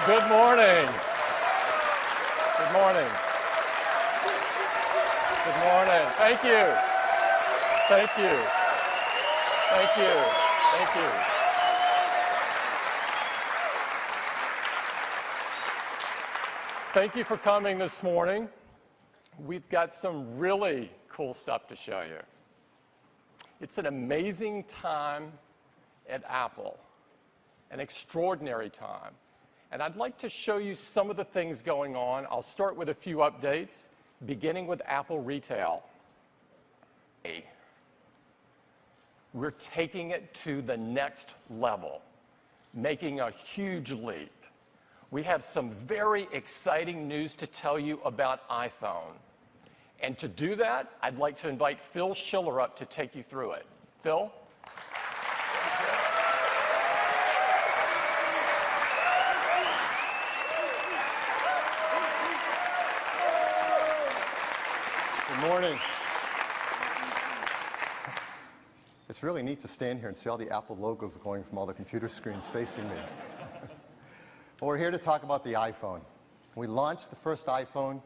Good morning. Good morning. Good morning. Thank you. Thank you. Thank you. Thank you. Thank you for coming this morning. We've got some really cool stuff to show you. It's an amazing time at Apple, an extraordinary time. And I'd like to show you some of the things going on. I'll start with a few updates, beginning with Apple Retail. We're taking it to the next level, making a huge leap. We have some very exciting news to tell you about iPhone. And to do that, I'd like to invite Phil Schiller up to take you through it. Phil? Good morning. It's really neat to stand here and see all the Apple logos going from all the computer screens facing me. Well, we're here to talk about the iPhone. We launched the first iPhone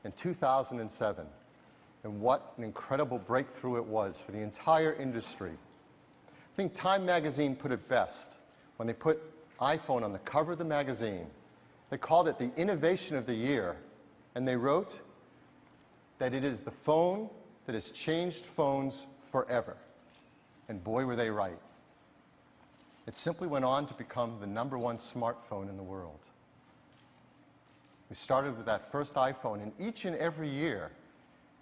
in 2007, and what an incredible breakthrough it was for the entire industry. I think Time magazine put it best when they put iPhone on the cover of the magazine. They called it the innovation of the year, and they wrote that it is the phone that has changed phones forever. And boy, were they right. It simply went on to become the #1 smartphone in the world. We started with that first iPhone, and each and every year,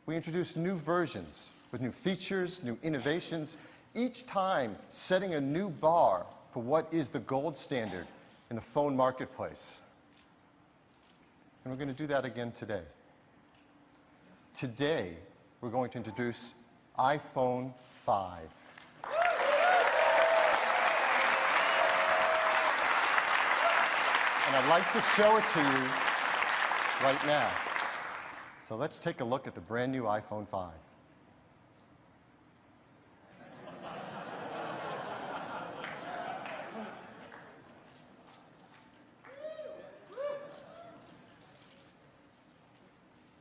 we introduced new versions with new features, new innovations, each time setting a new bar for what is the gold standard in the phone marketplace. And we're going to do that again today. Today, we're going to introduce iPhone 5. And I'd like to show it to you right now. So let's take a look at the brand new iPhone 5.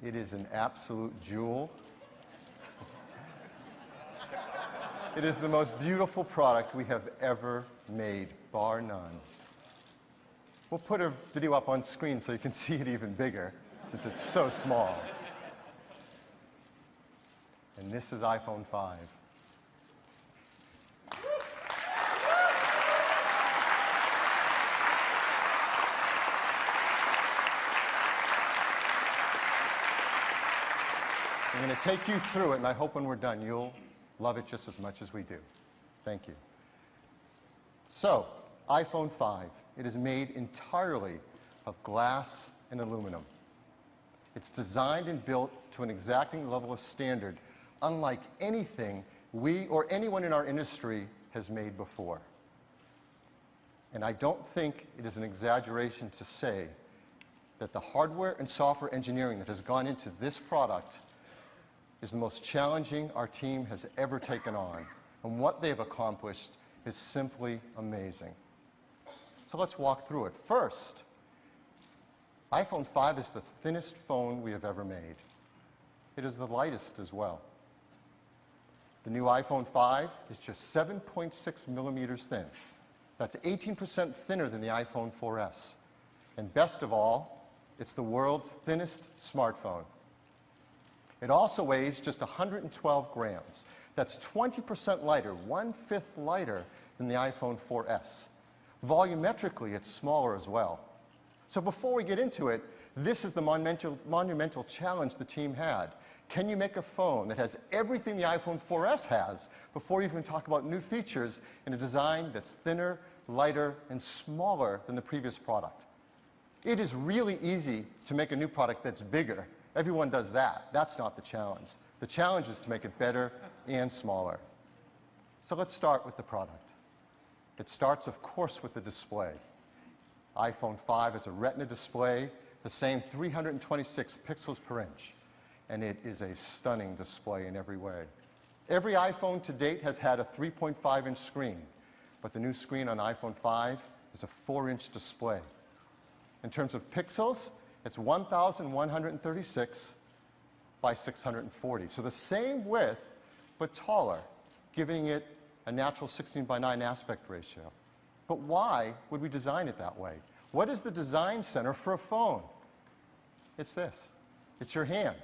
It is an absolute jewel. It is the most beautiful product we have ever made, bar none. We'll put a video up on screen so you can see it even bigger, since it's so small. And this is iPhone 5. I'm going to take you through it, and I hope when we're done, you'll love it just as much as we do. Thank you. So, iPhone 5. It is made entirely of glass and aluminum. It's designed and built to an exacting level of standard, unlike anything we or anyone in our industry has made before. And I don't think it is an exaggeration to say that the hardware and software engineering that has gone into this product is the most challenging our team has ever taken on. And what they've accomplished is simply amazing. So let's walk through it. First, iPhone 5 is the thinnest phone we have ever made. It is the lightest as well. The new iPhone 5 is just 7.6 millimeters thin. That's 18% thinner than the iPhone 4S. And best of all, it's the world's thinnest smartphone. It also weighs just 112 grams. That's 20% lighter, 1/5 lighter than the iPhone 4S. Volumetrically, it's smaller as well. So before we get into it, this is the monumental challenge the team had. Can you make a phone that has everything the iPhone 4S has before you even talk about new features in a design that's thinner, lighter, and smaller than the previous product? It is really easy to make a new product that's bigger. Everyone does that. That's not the challenge. The challenge is to make it better and smaller. So let's start with the product. It starts, of course, with the display. iPhone 5 is a Retina display, the same 326 pixels per inch. And it is a stunning display in every way. Every iPhone to date has had a 3.5-inch screen, but the new screen on iPhone 5 is a 4-inch display. In terms of pixels, it's 1,136 by 640. So the same width, but taller, giving it a natural 16 by 9 aspect ratio. But why would we design it that way? What is the design center for a phone? It's this. It's your hand.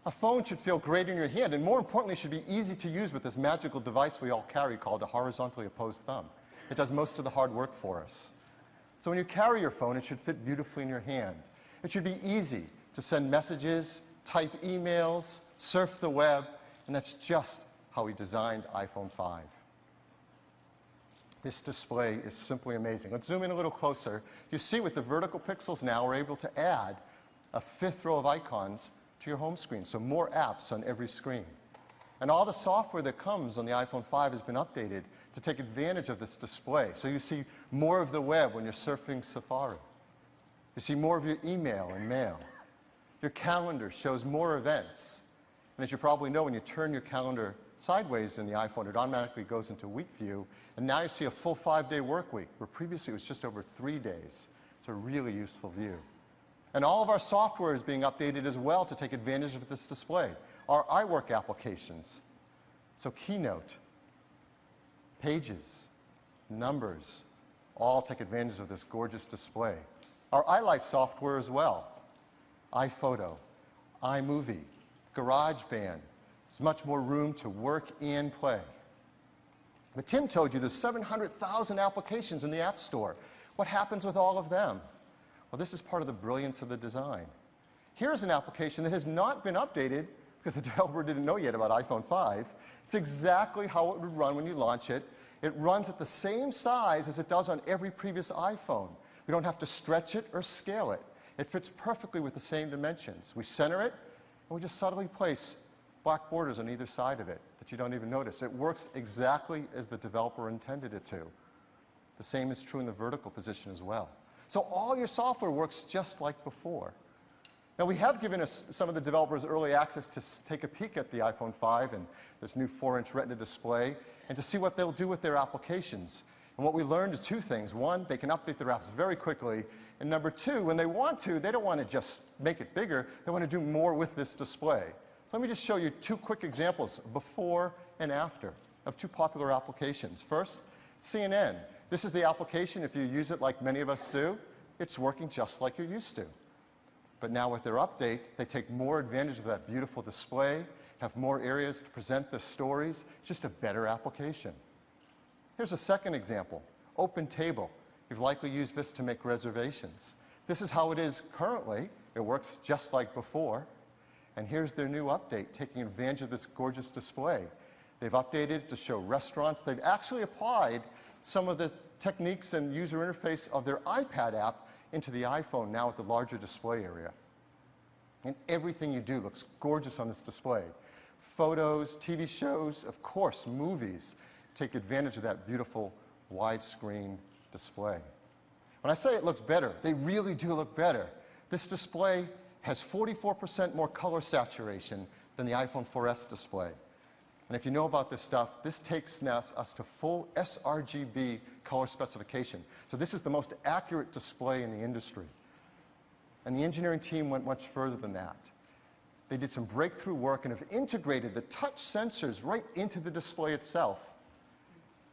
A phone should feel great in your hand, and more importantly, should be easy to use with this magical device we all carry called a horizontally opposed thumb. It does most of the hard work for us. So when you carry your phone, it should fit beautifully in your hand. It should be easy to send messages, type emails, surf the web, and that's just how we designed iPhone 5. This display is simply amazing. Let's zoom in a little closer. You see with the vertical pixels now, we're able to add a 5th row of icons to your home screen, so more apps on every screen. And all the software that comes on the iPhone 5 has been updated to take advantage of this display. So you see more of the web when you're surfing Safari. You see more of your email and mail. Your calendar shows more events. And as you probably know, when you turn your calendar sideways in the iPhone, it automatically goes into week view. And now you see a full 5-day work week, where previously it was just over 3 days. It's a really useful view. And all of our software is being updated as well to take advantage of this display. Our iWork applications, so Keynote, Pages, Numbers, all take advantage of this gorgeous display. Our iLife software as well, iPhoto, iMovie, GarageBand. There's much more room to work and play. But Tim told you there's 700,000 applications in the App Store. What happens with all of them? Well, this is part of the brilliance of the design. Here's an application that has not been updated because the developer didn't know yet about iPhone 5. It's exactly how it would run when you launch it. It runs at the same size as it does on every previous iPhone. We don't have to stretch it or scale it. It fits perfectly with the same dimensions. We center it, and we just subtly place black borders on either side of it that you don't even notice. It works exactly as the developer intended it to. The same is true in the vertical position as well. So all your software works just like before. Now, we have given some of the developers early access to take a peek at the iPhone 5 and this new 4-inch Retina display and to see what they'll do with their applications. And what we learned is 2 things. One, they can update their apps very quickly. And number 2, when they want to, they don't want to just make it bigger. They want to do more with this display. So let me just show you 2 quick examples, before and after, of 2 popular applications. First, CNN. This is the application. If you use it like many of us do, it's working just like you're used to. But now with their update, they take more advantage of that beautiful display, have more areas to present the stories, just a better application. Here's a second example, Open Table. You've likely used this to make reservations. This is how it is currently. It works just like before. And here's their new update, taking advantage of this gorgeous display. They've updated to show restaurants. They've actually applied some of the techniques and user interface of their iPad app into the iPhone now with the larger display area. And everything you do looks gorgeous on this display. Photos, TV shows, of course, movies take advantage of that beautiful widescreen display. When I say it looks better, they really do look better. This display has 44% more color saturation than the iPhone 4S display. And if you know about this stuff, this takes us to full sRGB color specification. So this is the most accurate display in the industry. And the engineering team went much further than that. They did some breakthrough work and have integrated the touch sensors right into the display itself.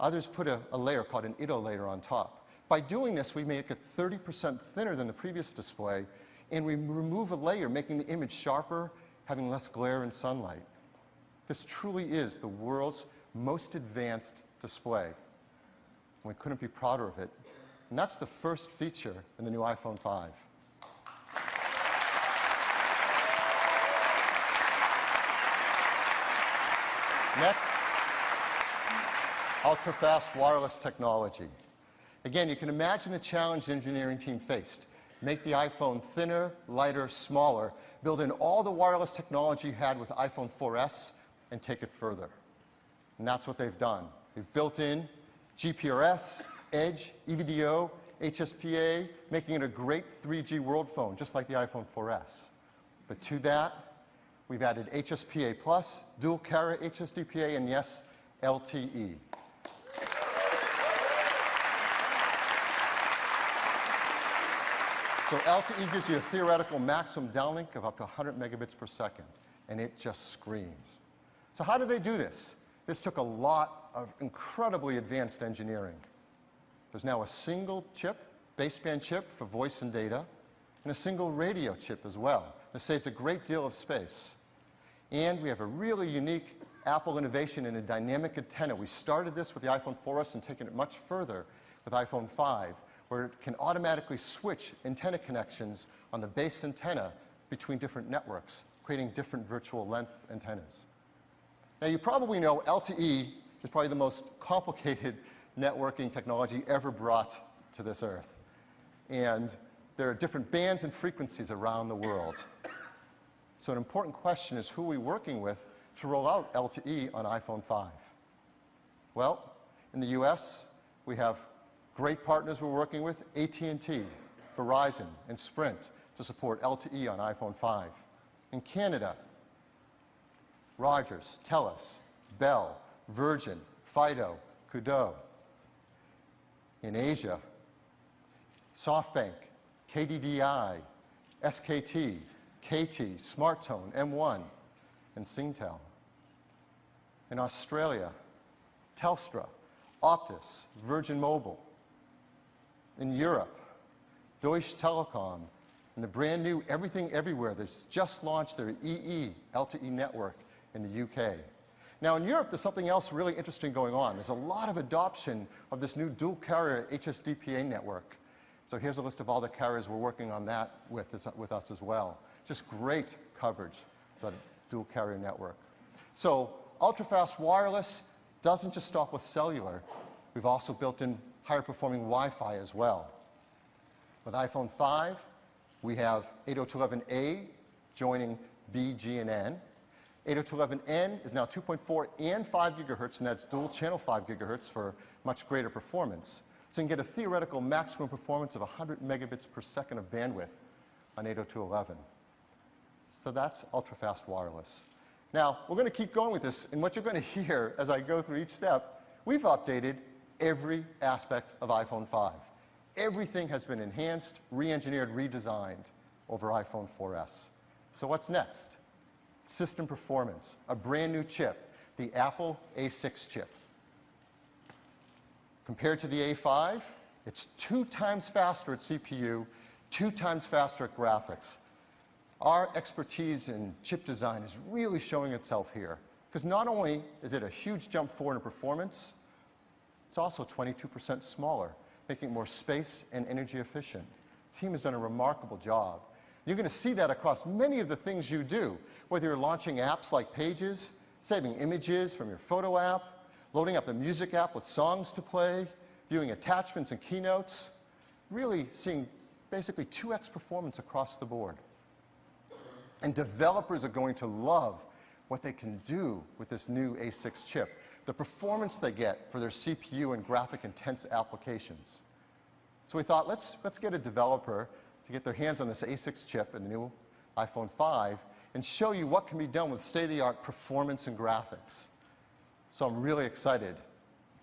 Others put a layer called an ITO layer on top. By doing this, we make it 30% thinner than the previous display, and we remove a layer, making the image sharper, having less glare and sunlight. This truly is the world's most advanced display. And we couldn't be prouder of it. And that's the first feature in the new iPhone 5. Next, ultra-fast wireless technology. Again, you can imagine the challenge the engineering team faced. Make the iPhone thinner, lighter, smaller, build in all the wireless technology you had with iPhone 4S, and take it further. And that's what they've done. They've built in GPRS, Edge, EVDO, HSPA, making it a great 3G world phone, just like the iPhone 4S. But to that, we've added HSPA+, dual carrier HSDPA, and yes, LTE. So LTE gives you a theoretical maximum downlink of up to 100 megabits per second, and it just screams. So how did they do this? This took a lot of incredibly advanced engineering. There's now a single chip, baseband chip for voice and data, and a single radio chip as well. This saves a great deal of space. And we have a really unique Apple innovation in a dynamic antenna. We started this with the iPhone 4S and taken it much further with iPhone 5, where it can automatically switch antenna connections on the base antenna between different networks, creating different virtual length antennas. Now, you probably know LTE is probably the most complicated networking technology ever brought to this earth. And there are different bands and frequencies around the world. So an important question is, who are we working with to roll out LTE on iPhone 5? Well, in the US, we have great partners we're working with, AT&T, Verizon, and Sprint, to support LTE on iPhone 5. In Canada, Rogers, TELUS, Bell, Virgin, Fido, Koodo. In Asia, SoftBank, KDDI, SKT, KT, SmartTone, M1, and Singtel. In Australia, Telstra, Optus, Virgin Mobile. In Europe, Deutsche Telekom, and the brand new Everything Everywhere that's just launched their EE LTE network in the UK. Now, in Europe, there's something else really interesting going on. There's a lot of adoption of this new dual carrier HSDPA network. So here's a list of all the carriers we're working on that with us as well. Just great coverage for the dual carrier network. So ultra-fast wireless doesn't just stop with cellular. We've also built in higher performing Wi-Fi as well. With iPhone 5, we have 802.11a joining B, G, and N. 802.11n is now 2.4 and 5 gigahertz, and that's dual channel 5 gigahertz for much greater performance. So you can get a theoretical maximum performance of 100 megabits per second of bandwidth on 802.11. So that's ultra-fast wireless. Now, we're going to keep going with this, and what you're going to hear as I go through each step, we've updated every aspect of iPhone 5. Everything has been enhanced, re-engineered, redesigned over iPhone 4S. So what's next? System performance, a brand new chip, the Apple A6 chip. Compared to the A5, it's 2 times faster at CPU, 2 times faster at graphics. Our expertise in chip design is really showing itself here, because not only is it a huge jump forward in performance, it's also 22% smaller, making it more space and energy efficient. The team has done a remarkable job. You're going to see that across many of the things you do, whether you're launching apps like Pages, saving images from your photo app, loading up the music app with songs to play, viewing attachments and keynotes, really seeing basically 2x performance across the board. And developers are going to love what they can do with this new A6 chip, the performance they get for their CPU and graphic-intense applications. So we thought, let's get a developer to get their hands on this A6 chip in the new iPhone 5 and show you what can be done with state-of-the-art performance and graphics. So I'm really excited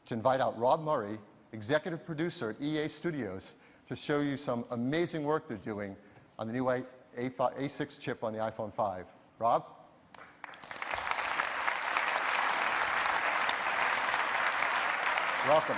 to invite out Rob Murray, executive producer at EA Studios, to show you some amazing work they're doing on the new A6 chip on the iPhone 5. Rob? Welcome.